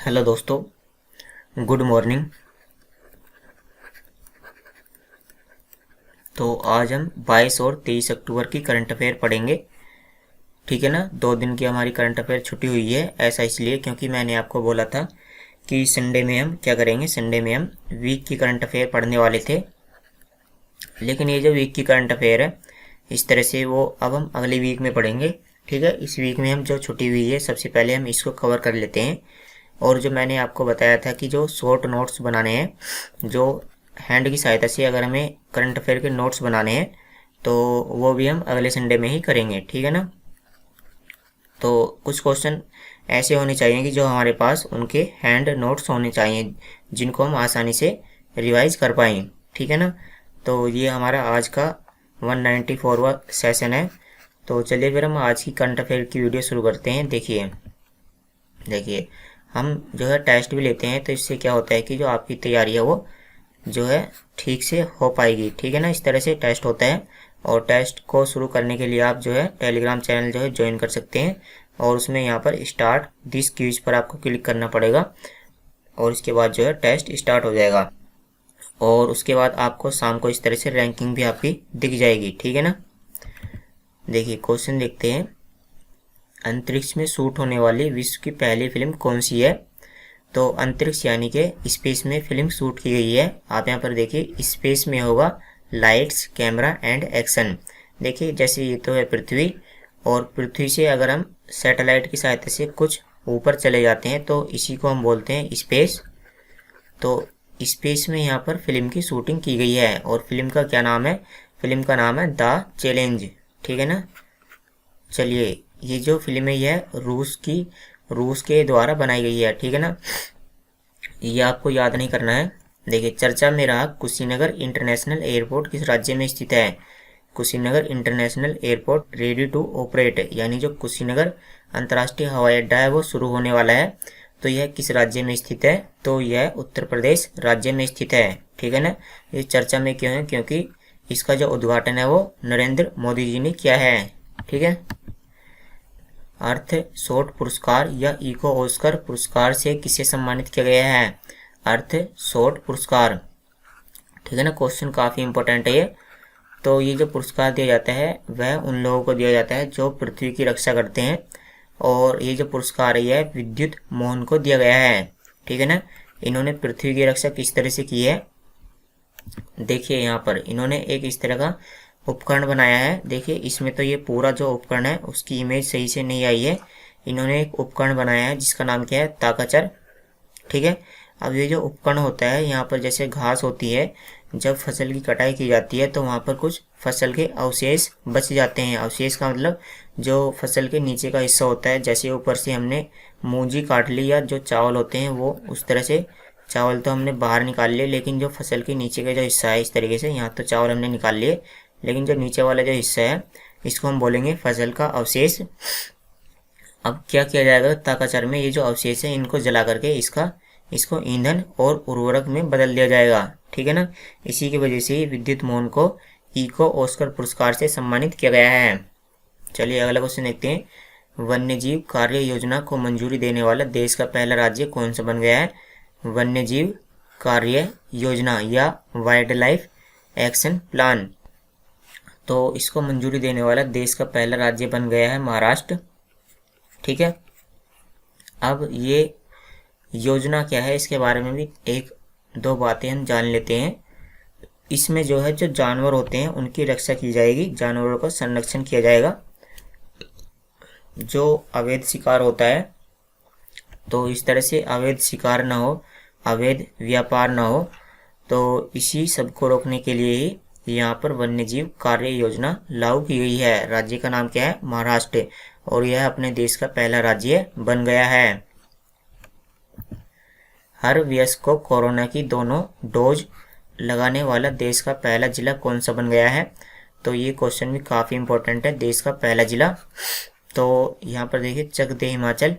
Hello दोस्तों, good morning. तो आज हम 22 और 23 अक्टूबर की करंट अफेयर पढ़ेंगे। ठीक है ना। 2 दिन की हमारी करंट अफेयर छुट्टी हुई है। ऐसा इसलिए क्योंकि मैंने आपको बोला था कि संडे में हम क्या करेंगे। संडे में हम वीक की करंट अफेयर पढ़ने वाले थे, लेकिन ये जो वीक की करंट अफेयर है इस तरह से वो अब हम अगले वीक में पढ़ेंगे। ठीक है। इस वीक में हम जो छुट्टी हुई है सबसे पहले हम इसको कवर कर लेते हैं। और जो मैंने आपको बताया था कि जो शॉर्ट नोट्स बनाने हैं, जो हैंड की सहायता से अगर हमें करंट अफेयर के नोट्स बनाने हैं तो वो भी हम अगले संडे में ही करेंगे। ठीक है ना। तो कुछ क्वेश्चन ऐसे होने चाहिए कि जो हमारे पास उनके हैंड नोट्स होने चाहिए, जिनको हम आसानी से रिवाइज कर पाएँ। ठीक है ना। तो ये हमारा आज का 194वां सेशन है। तो चलिए फिर हम आज की करंट अफेयर की वीडियो शुरू करते हैं। देखिए देखिए हम जो है टेस्ट भी लेते हैं, तो इससे क्या होता है कि जो आपकी तैयारी है वो जो है ठीक से हो पाएगी। ठीक है ना। इस तरह से टेस्ट होता है। और टेस्ट को शुरू करने के लिए आप जो है टेलीग्राम चैनल जो है ज्वाइन कर सकते हैं, और उसमें यहाँ पर स्टार्ट दिस क्विज पर आपको क्लिक करना पड़ेगा, और इसके बाद जो है टेस्ट स्टार्ट हो जाएगा। और उसके बाद आपको शाम को इस तरह से रैंकिंग भी आपकी दिख जाएगी। ठीक है ना। देखिए क्वेश्चन देखते हैं। अंतरिक्ष में शूट होने वाली विश्व की पहली फिल्म कौन सी है? तो अंतरिक्ष यानी कि स्पेस में फिल्म शूट की गई है। आप यहाँ पर देखिए स्पेस में होगा लाइट्स, कैमरा एंड एक्शन। देखिए जैसे ये तो है पृथ्वी, और पृथ्वी से अगर हम सैटेलाइट की सहायता से कुछ ऊपर चले जाते हैं तो इसी को हम बोलते हैं स्पेस। तो स्पेस में यहाँ पर फिल्म की शूटिंग की गई है, और फिल्म का क्या नाम है? फिल्म का नाम है द चैलेंज। ठीक है ना। चलिए, ये जो फिल्म है यह रूस के द्वारा बनाई गई है। ठीक है ना। ये आपको याद नहीं करना है। देखिए चर्चा में रहा कुशीनगर इंटरनेशनल एयरपोर्ट किस राज्य में स्थित है? Kushinagar international airport ready to operate, यानी जो कुशीनगर अंतर्राष्ट्रीय हवाई अड्डा है वो शुरू होने वाला है। तो यह किस राज्य में स्थित है? तो यह उत्तर प्रदेश राज्य में स्थित है। ठीक है ना। ये चर्चा में क्यों है? क्योंकि इसका जो उद्घाटन है वो नरेंद्र मोदी जी ने किया है। ठीक है। अर्थ शॉर्ट पुरस्कार या इको ऑस्कर पुरस्कार से किसे सम्मानित किया गया है? अर्थ शॉर्ट पुरस्कार। ठीक है ना। क्वेश्चन काफी इंपॉर्टेंट है ये। तो ये जो पुरस्कार दिया जाता है वह उन लोगों को दिया जाता है जो पृथ्वी की रक्षा करते हैं, और ये जो पुरस्कार है यह विद्युत मोहन को दिया गया है। ठीक है ना। इन्होंने पृथ्वी की रक्षा किस तरह से की है? देखिए यहाँ पर इन्होंने एक इस तरह का उपकरण बनाया है। देखिए इसमें तो ये पूरा जो उपकरण है उसकी इमेज सही से नहीं आई है। इन्होंने एक उपकरण बनाया है जिसका नाम क्या है? ताकाचर। ठीक है। अब ये जो उपकरण होता है, यहाँ पर जैसे घास होती है, जब फसल की कटाई की जाती है तो वहाँ पर कुछ फसल के अवशेष बच जाते हैं। अवशेष का मतलब जो फसल के नीचे का हिस्सा होता है, जैसे ऊपर से हमने मूंजी काट ली या जो चावल होते हैं वो उस तरह से चावल तो हमने बाहर निकाल लिए, लेकिन जो फसल के नीचे का जो हिस्सा है इस तरीके से, यहाँ तो चावल हमने निकाल लिए, लेकिन जो नीचे वाला जो हिस्सा है इसको हम बोलेंगे फसल का अवशेष। अब क्या किया जाएगा ताकाचार में? ये जो अवशेष है इनको जला करके इसको ईंधन और उर्वरक में बदल दिया जाएगा। ठीक है ना। इसी की वजह से विद्युत मोहन को इको ऑस्कर पुरस्कार से सम्मानित किया गया है। चलिए अगला क्वेश्चन देखते हैं। वन्यजीव कार्य योजना को मंजूरी देने वाला देश का पहला राज्य कौन सा बन गया है? वन्यजीव कार्य योजना या वाइल्ड लाइफ एक्शन प्लान। तो इसको मंजूरी देने वाला देश का पहला राज्य बन गया है महाराष्ट्र। ठीक है। अब ये योजना क्या है इसके बारे में भी एक दो बातें हम जान लेते हैं। इसमें जो है जो जानवर होते हैं उनकी रक्षा की जाएगी, जानवरों का संरक्षण किया जाएगा। जो अवैध शिकार होता है तो इस तरह से अवैध शिकार ना हो, अवैध व्यापार ना हो, तो इसी सब को रोकने के लिए ही यहाँ पर वन्यजीव कार्य योजना लागू की गई है। राज्य का नाम क्या है? महाराष्ट्र, और यह अपने देश का पहला राज्य बन गया है। हर वयस्क को कोरोना की दोनों डोज लगाने वाला देश का पहला जिला कौन सा बन गया है? तो ये क्वेश्चन भी काफ़ी इंपॉर्टेंट है। देश का पहला जिला, तो यहाँ पर देखिए चक दे हिमाचल,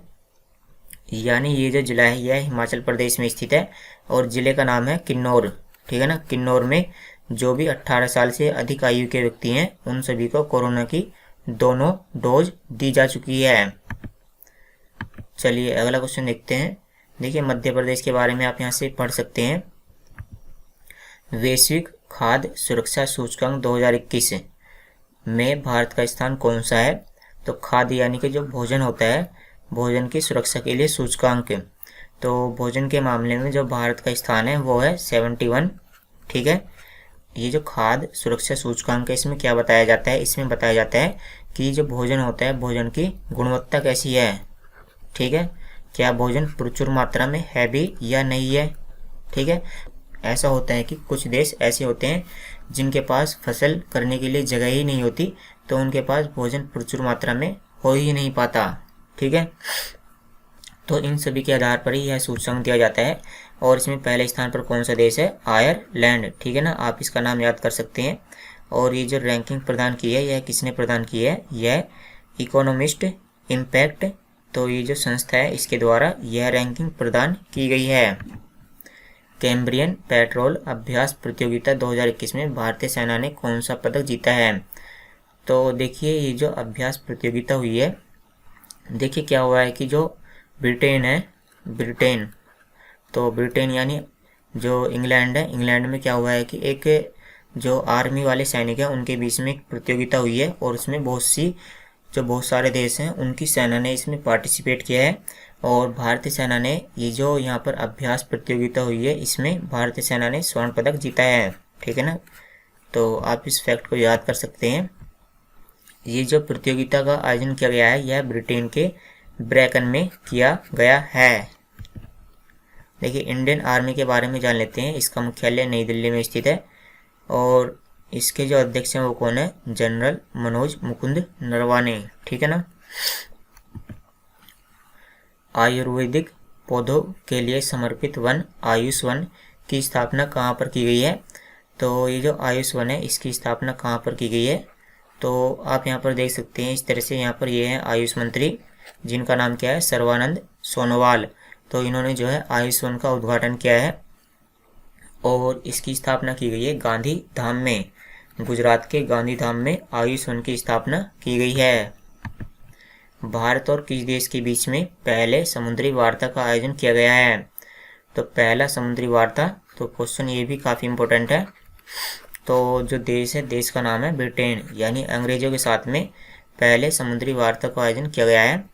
यानी ये जो जिला है यह हिमाचल प्रदेश में स्थित है, और जिले का नाम है किन्नौर। ठीक है ना। किन्नौर में जो भी 18 साल से अधिक आयु के व्यक्ति हैं उन सभी को कोरोना की दोनों डोज दी जा चुकी है। चलिए अगला क्वेश्चन देखते हैं। देखिए मध्य प्रदेश के बारे में आप यहाँ से पढ़ सकते हैं। वैश्विक खाद्य सुरक्षा सूचकांक 2021 में भारत का स्थान कौन सा है? तो खाद्य यानी कि जो भोजन होता है, भोजन की सुरक्षा के लिए सूचकांक, तो भोजन के मामले में जो भारत का स्थान है वो है 71। ठीक है, ये जो खाद्य सुरक्षा सूचकांक है इसमें क्या बताया जाता है? इसमें बताया जाता है कि जो भोजन होता है, भोजन की गुणवत्ता कैसी है। ठीक है, क्या भोजन प्रचुर मात्रा में है भी या नहीं है। ठीक है, ऐसा होता है कि कुछ देश ऐसे होते हैं जिनके पास फसल करने के लिए जगह ही नहीं होती, तो उनके पास भोजन प्रचुर मात्रा में हो ही नहीं पाता। ठीक है, तो इन सभी के आधार पर ही यह सूचकांक दिया जाता है। और इसमें पहले स्थान पर कौन सा देश है? आयरलैंड। ठीक है ना, आप इसका नाम याद कर सकते हैं। और ये जो रैंकिंग प्रदान की है, यह किसने प्रदान की है? यह इकोनॉमिस्ट इम्पैक्ट, तो ये जो संस्था है इसके द्वारा यह रैंकिंग प्रदान की गई है। कैम्ब्रियन पेट्रोल अभ्यास प्रतियोगिता 2021 में भारतीय सेना ने कौन सा पदक जीता है? तो देखिए ये जो अभ्यास प्रतियोगिता हुई है, देखिए क्या हुआ है कि जो ब्रिटेन है, ब्रिटेन, तो ब्रिटेन यानी जो इंग्लैंड है, इंग्लैंड में क्या हुआ है कि एक जो आर्मी वाले सैनिक हैं उनके बीच में एक प्रतियोगिता हुई है, और उसमें बहुत सारे देश हैं उनकी सेना ने इसमें पार्टिसिपेट किया है। और भारतीय सेना ने, ये जो यहाँ पर अभ्यास प्रतियोगिता हुई है इसमें भारतीय सेना ने स्वर्ण पदक जीता है। ठीक है ना, तो आप इस फैक्ट को याद कर सकते हैं। ये जो प्रतियोगिता का आयोजन किया गया है यह ब्रिटेन के ब्रैकन में किया गया है। देखिए इंडियन आर्मी के बारे में जान लेते हैं। इसका मुख्यालय नई दिल्ली में स्थित है, और इसके जो अध्यक्ष हैं वो कौन है? जनरल मनोज मुकुंद नरवाने। ठीक है ना। आयुर्वेदिक पौधों के लिए समर्पित वन आयुष वन की स्थापना कहाँ पर की गई है? तो ये जो आयुष वन है इसकी स्थापना कहाँ पर की गई है? तो आप यहाँ पर देख सकते हैं इस तरह से, यहाँ पर ये है आयुष मंत्री जिनका नाम क्या है? सर्बानंद सोनोवाल। तो इन्होंने जो है आयुष वन का उद्घाटन किया है, और इसकी स्थापना की गई है गांधी धाम में, गुजरात के गांधी धाम में आयुष वन की स्थापना की गई है। भारत और किस देश के बीच में पहले समुद्री वार्ता का आयोजन किया गया है? तो पहला समुद्री वार्ता, तो क्वेश्चन ये भी काफ़ी इम्पोर्टेंट है। तो जो देश है, देश का नाम है ब्रिटेन, यानी अंग्रेजों के साथ में पहले समुद्री वार्ता का आयोजन किया गया है।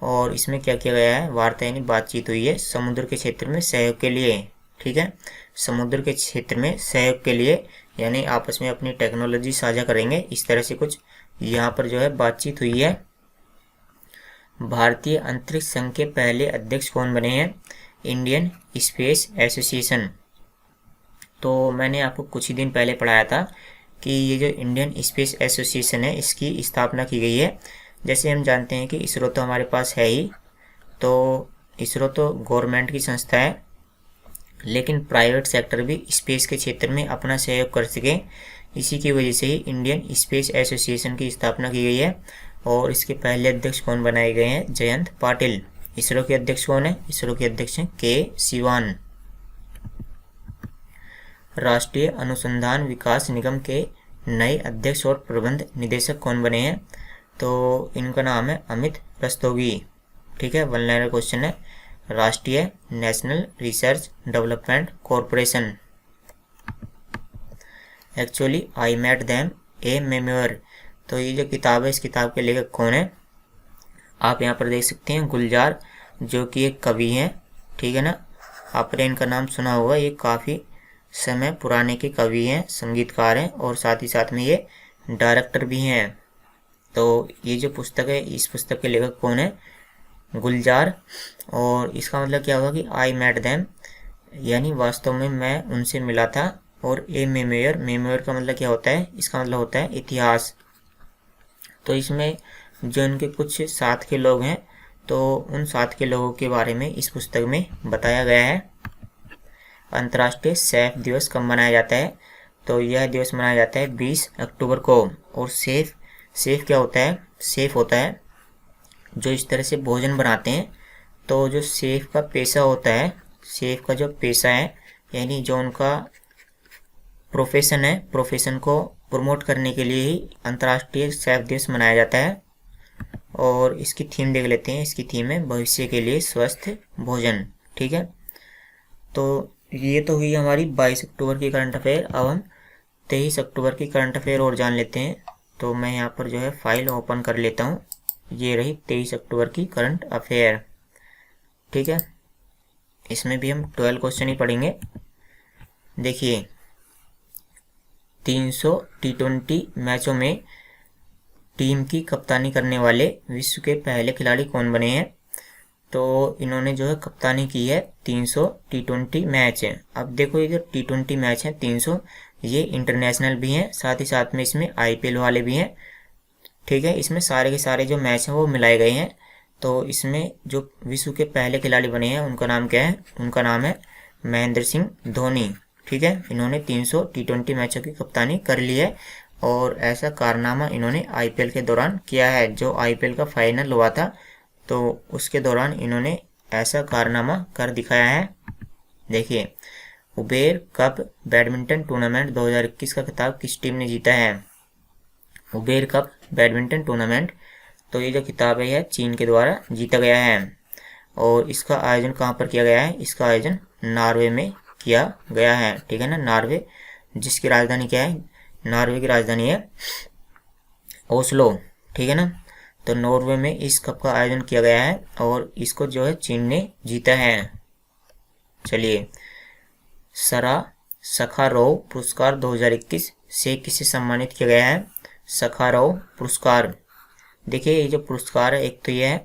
और इसमें क्या किया गया है? वार्ता यानी बातचीत हुई है समुद्र के क्षेत्र में सहयोग के लिए। ठीक है, समुद्र के क्षेत्र में सहयोग के लिए, यानी आपस में अपनी टेक्नोलॉजी साझा करेंगे, इस तरह से कुछ यहाँ पर जो है बातचीत हुई है। भारतीय अंतरिक्ष संघ के पहले अध्यक्ष कौन बने हैं? Indian space association. तो मैंने आपको कुछ ही दिन पहले पढ़ाया था कि ये जो इंडियन स्पेस एसोसिएशन है इसकी स्थापना की गई है। जैसे हम जानते हैं कि इसरो तो हमारे पास है ही, तो इसरो तो गवर्नमेंट की संस्था है, लेकिन प्राइवेट सेक्टर भी स्पेस के क्षेत्र में अपना सहयोग कर सके, इसी की वजह से ही इंडियन स्पेस एसोसिएशन की स्थापना की गई है। और इसके पहले अध्यक्ष कौन बनाए गए हैं? जयंत पाटिल। इसरो के अध्यक्ष कौन है? इसरो के अध्यक्ष हैं के सिवान। राष्ट्रीय अनुसंधान विकास निगम के नए अध्यक्ष और प्रबंध निदेशक कौन बने हैं? तो इनका नाम है अमित रस्तोगी। ठीक है, वन लाइनर क्वेश्चन है। राष्ट्रीय national research development corporation. Actually I met them a memoir. तो ये जो किताब है इस किताब के लेखक कौन है? आप यहाँ पर देख सकते हैं गुलजार, जो कि एक कवि हैं। ठीक है ना, आपने इनका नाम सुना होगा, ये काफ़ी समय पुराने के कवि हैं, संगीतकार हैं, और साथ ही साथ में ये डायरेक्टर भी हैं। तो ये जो पुस्तक है इस पुस्तक के लेखक कौन है? गुलजार। और इसका मतलब क्या होगा कि आई मेट देम, यानी वास्तव में मैं उनसे मिला था। और ए मेमोयर, मेमोयर का मतलब क्या होता है? इसका मतलब होता है इतिहास। तो इसमें जो इनके कुछ साथ के लोग हैं, तो उन साथ के लोगों के बारे में इस पुस्तक में बताया गया है। अंतर्राष्ट्रीय सेफ दिवस कब मनाया जाता है? तो यह दिवस मनाया जाता है 20 अक्टूबर को। और सेफ क्या होता है? सेफ होता है जो इस तरह से भोजन बनाते हैं, तो जो सेफ का पेशा होता है, सेफ का जो पेशा है, यानी जो उनका प्रोफेशन है, प्रोफेशन को प्रमोट करने के लिए ही अंतर्राष्ट्रीय सेफ दिवस मनाया जाता है। और इसकी थीम देख लेते हैं। इसकी थीम है भविष्य के लिए स्वस्थ भोजन। ठीक ठीक है, तो ये तो हुई हमारी 22 अक्टूबर की करंट अफेयर। अब हम 23 अक्टूबर की करंट अफेयर और जान लेते हैं। तो मैं यहाँ पर जो है फाइल ओपन कर लेता हूँ। ये रही 23 अक्टूबर की करंट अफेयर, ठीक है। इसमें भी हम 12 क्वेश्चन ही पढ़ेंगे। देखिए 300 T20 मैचों में टीम की कप्तानी करने वाले विश्व के पहले खिलाड़ी कौन बने हैं? तो इन्होंने जो है कप्तानी की है 300 T20 मैच है। अब देखो ये जो T20 मैच है 300, ये इंटरनेशनल भी हैं, साथ ही साथ में इसमें IPL वाले भी हैं, ठीक है। इसमें सारे के सारे जो मैच हैं वो मिलाए गए हैं। तो इसमें जो विश्व के पहले खिलाड़ी बने हैं उनका नाम क्या है? उनका नाम है महेंद्र सिंह धोनी, ठीक है। इन्होंने 300 T20 मैचों की कप्तानी कर ली है और ऐसा कारनामा इन्होंने IPL के दौरान किया है। जो IPL का फाइनल हुआ था तो उसके दौरान इन्होंने ऐसा कारनामा कर दिखाया है। देखिए उबेर कप बैडमिंटन टूर्नामेंट 2021 का खिताब किस टीम ने जीता है? उबेर कप बैडमिंटन टूर्नामेंट, तो ये जो खिताब है यह चीन के द्वारा जीता गया है और इसका आयोजन कहाँ पर किया गया है? इसका आयोजन नॉर्वे में किया गया है, ठीक है ना। नॉर्वे, जिसकी राजधानी क्या है? नॉर्वे की राजधानी है ओस्लो, ठीक है ना। तो नॉर्वे में इस कप का आयोजन किया गया है और इसको जो है चीन ने जीता है। चलिए सरा सखारोव पुरस्कार 2021 से किसे सम्मानित किया गया है? सखारोव पुरस्कार। देखिए ये जो पुरस्कार है, एक तो यह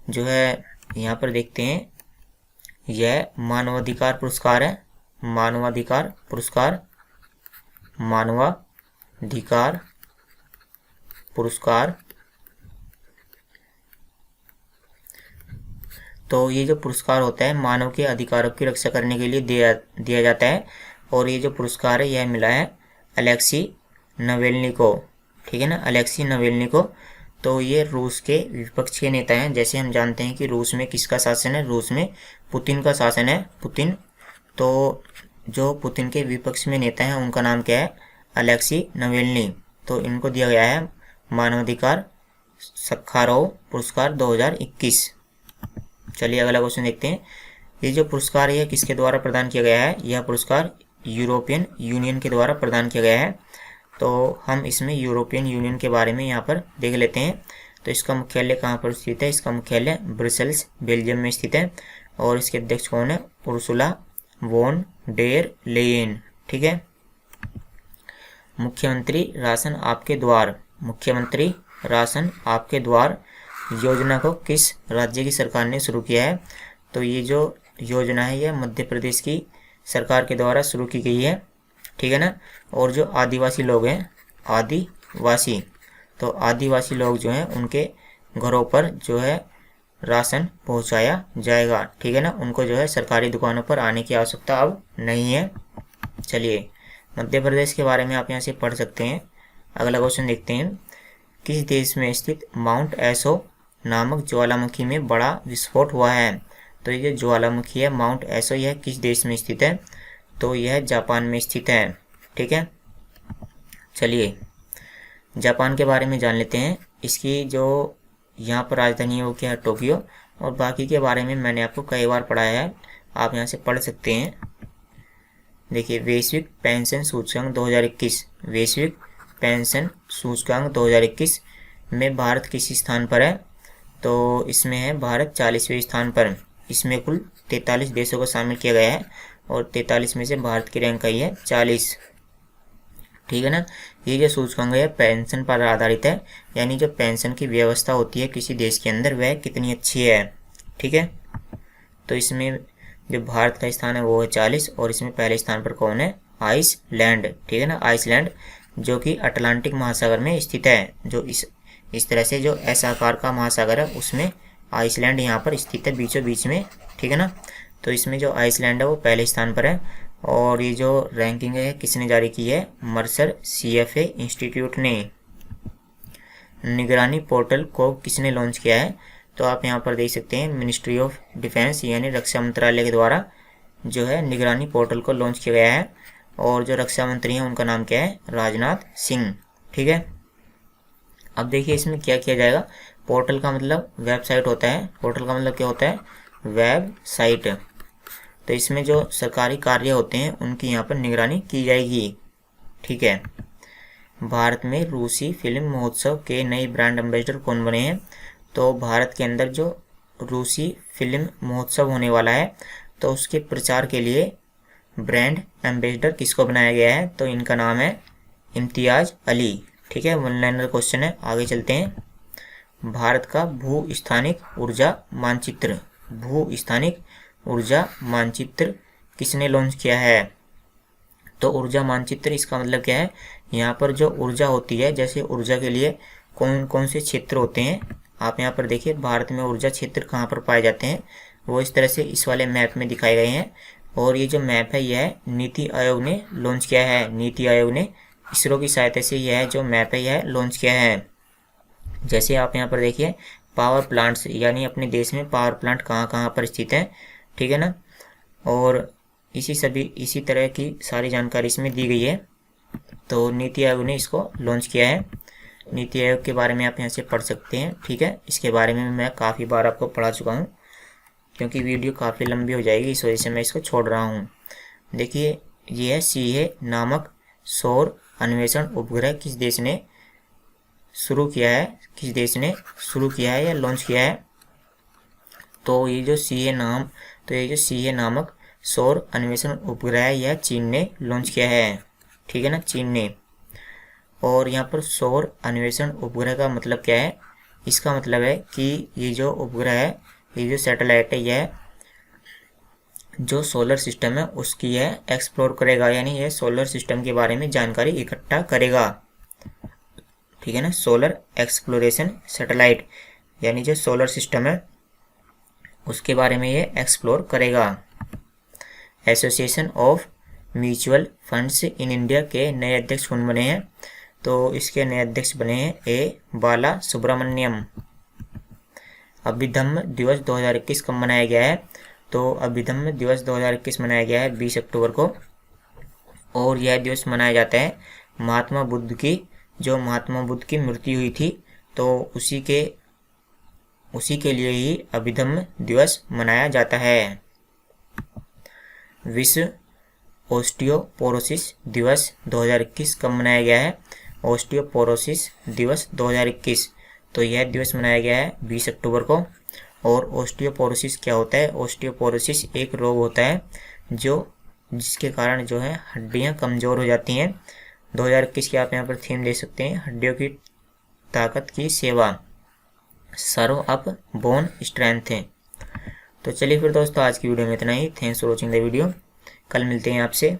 जो है यहाँ पर देखते हैं, यह मानवाधिकार पुरस्कार है। मानवाधिकार पुरस्कार, मानवाधिकार पुरस्कार। तो ये जो पुरस्कार होता है मानव के अधिकारों की रक्षा करने के लिए दिया जाता है और ये जो पुरस्कार है यह मिला है अलेक्सी नवेल्नी को, ठीक है ना, अलेक्सी नवेल्नी को। तो ये रूस के विपक्ष के नेता हैं। जैसे हम जानते हैं कि रूस में किसका शासन है? रूस में पुतिन का शासन है, पुतिन। तो जो पुतिन के विपक्ष में नेता हैं उनका नाम क्या है? अलेक्सी नवेल्नी। तो इनको दिया गया है मानवाधिकार सखारोव पुरस्कार 2021। चलिए अगला क्वेश्चन देखते हैं। ये जो पुरस्कार है किसके द्वारा प्रदान किया गया है? यह पुरस्कार यूरोपियन यूनियन के द्वारा प्रदान किया गया है। तो हम इसमें यूरोपियन यूनियन के बारे में यहाँ पर देख लेते हैं। तो इसका मुख्यालय कहाँ पर स्थित है? इसका मुख्यालय ब्रसेल्स बेल्जियम में स्थित है और इसके अध्यक्ष कौन है? उर्सुला वॉन डेर लेयेन, ठीक है। मुख्यमंत्री राशन आपके द्वार, मुख्यमंत्री राशन आपके द्वार योजना को किस राज्य की सरकार ने शुरू किया है? तो ये जो योजना है यह मध्य प्रदेश की सरकार के द्वारा शुरू की गई है, ठीक है ना। और जो आदिवासी लोग हैं, आदिवासी, तो आदिवासी लोग जो हैं उनके घरों पर जो है राशन पहुंचाया जाएगा, ठीक है ना। उनको जो है सरकारी दुकानों पर आने की आवश्यकता अब नहीं है। चलिए मध्य प्रदेश के बारे में आप यहाँ से पढ़ सकते हैं। अगला क्वेश्चन देखते हैं। किस देश में स्थित माउंट एसो नामक ज्वालामुखी में बड़ा विस्फोट हुआ है? तो ये जो ज्वालामुखी है माउंट एसो, यह किस देश में स्थित है? तो यह जापान में स्थित है, ठीक है। चलिए जापान के बारे में जान लेते हैं। इसकी जो यहाँ पर राजधानी है वो क्या है? टोक्यो। और बाकी के बारे में मैंने आपको कई बार पढ़ाया है, आप यहाँ से पढ़ सकते हैं। देखिए वैश्विक पेंशन सूचकांक 2021, वैश्विक पेंशन सूचकांक 2021 में भारत किस स्थान पर है? तो इसमें है भारत 40वें स्थान पर। इसमें कुल 43 देशों को शामिल किया गया है और 43 में से भारत की रैंक आई है 40, ठीक है ना। ये जो सूचकांक है पेंशन पर आधारित है, यानी जो पेंशन की व्यवस्था होती है किसी देश के अंदर वह कितनी अच्छी है, ठीक है। तो इसमें जो भारत का स्थान है वो है 40 और इसमें पहले स्थान पर कौन है? आइसलैंड, ठीक है ना, आइसलैंड, जो कि अटलांटिक महासागर में स्थित है। जो इस तरह से जो एस आकार का महासागर है उसमें आइसलैंड यहाँ पर स्थित है बीचों बीच में, ठीक है ना। तो इसमें जो आइसलैंड है वो पहले स्थान पर है और ये जो रैंकिंग है किसने जारी की है? मर्सर CFA इंस्टीट्यूट ने। निगरानी पोर्टल को किसने लॉन्च किया है? तो आप यहाँ पर देख सकते हैं मिनिस्ट्री ऑफ डिफेंस यानी रक्षा मंत्रालय के द्वारा जो है निगरानी पोर्टल को लॉन्च किया गया है और जो रक्षा मंत्री हैं उनका नाम क्या है? राजनाथ सिंह, ठीक है। अब देखिए इसमें क्या किया जाएगा। पोर्टल का मतलब वेबसाइट होता है, पोर्टल का मतलब क्या होता है? वेबसाइट। तो इसमें जो सरकारी कार्य होते हैं उनकी यहाँ पर निगरानी की जाएगी। ठीक है। भारत में रूसी फिल्म महोत्सव के नए ब्रांड एम्बेसडर कौन बने हैं? तो भारत के अंदर जो रूसी फिल्म महोत्सव होने वाला है तो उसके प्रचार के लिए ब्रांड एम्बेसडर किसको बनाया गया है? तो इनका नाम है इम्तियाज अली। ठीक है, वन लाइनर क्वेश्चन है। आगे चलते हैं। भारत का भू स्थानिक ऊर्जा मानचित्र, भू स्थानिक ऊर्जा मानचित्र किसने लॉन्च किया है? तो ऊर्जा मानचित्र इसका मतलब क्या है? यहाँ पर जो ऊर्जा होती है, जैसे ऊर्जा के लिए कौन कौन से क्षेत्र होते हैं, आप यहाँ पर देखिए भारत में ऊर्जा क्षेत्र कहाँ पर पाए जाते हैं, वो इस तरह से इस वाले मैप में दिखाए गए हैं। और ये जो मैप है यह नीति आयोग ने लॉन्च किया है। नीति आयोग ने इसरो की सहायता से यह जो मैप है यह लॉन्च किया है। जैसे आप यहाँ पर देखिए पावर प्लांट्स, यानी अपने देश में पावर प्लांट कहाँ कहाँ पर स्थित है। ठीक है ना। और इसी तरह की सारी जानकारी इसमें दी गई है। तो नीति आयोग ने इसको लॉन्च किया है। नीति आयोग के बारे में आप यहाँ से पढ़ सकते हैं। ठीक है, इसके बारे में मैं काफ़ी बार आपको पढ़ा चुका हूँ, क्योंकि वीडियो काफ़ी लंबी हो जाएगी, इस वजह से मैं इसको छोड़ रहा हूँ। देखिए ये है सीए नामक सौर अन्वेषण उपग्रह किस देश ने शुरू किया है? किस देश ने शुरू किया है या लॉन्च किया है? तो ये जो सीए नामक सौर अन्वेषण उपग्रह है यह चीन ने लॉन्च किया है। ठीक है ना, चीन ने। और यहाँ पर सौर अन्वेषण उपग्रह का मतलब क्या है? इसका मतलब है कि ये जो उपग्रह है, ये जो सैटेलाइट है, यह जो सोलर सिस्टम है उसकी यह एक्सप्लोर करेगा, यानी यह सोलर सिस्टम के बारे में जानकारी इकट्ठा करेगा। ठीक है ना, सोलर एक्सप्लोरेशन सैटेलाइट, यानी जो सोलर सिस्टम है उसके बारे में ये एक्सप्लोर करेगा। Association of mutual funds in India के नए अध्यक्ष कौन बने हैं? तो इसके नए अध्यक्ष बने हैं ए बाला सुब्रमण्यम। अभिधम्म दिवस 2021 कब मनाया गया है? तो अभिधम्म दिवस 2021 मनाया गया है 20 अक्टूबर को। और यह दिवस मनाया जाता है महात्मा बुद्ध की मृत्यु हुई थी, तो उसी के लिए ही अभिधम्म दिवस मनाया जाता है। विश्व ओस्टियोपोरोसिस दिवस 2021 कब मनाया गया है? ओस्टियोपोरोसिस दिवस 2021, तो यह दिवस मनाया गया है 20 अक्टूबर को। और ओस्टियोपोरोसिस क्या होता है? ओस्टियोपोरोसिस एक रोग होता है जिसके कारण जो है हड्डियां कमज़ोर हो जाती हैं। 2021 की आप यहाँ पर थीम ले सकते हैं, हड्डियों की ताकत की सेवा, सर्व अप बोन स्ट्रेंथ है। तो चलिए फिर दोस्तों आज की वीडियो में इतना ही। Thanks for watching the video. कल मिलते हैं आपसे।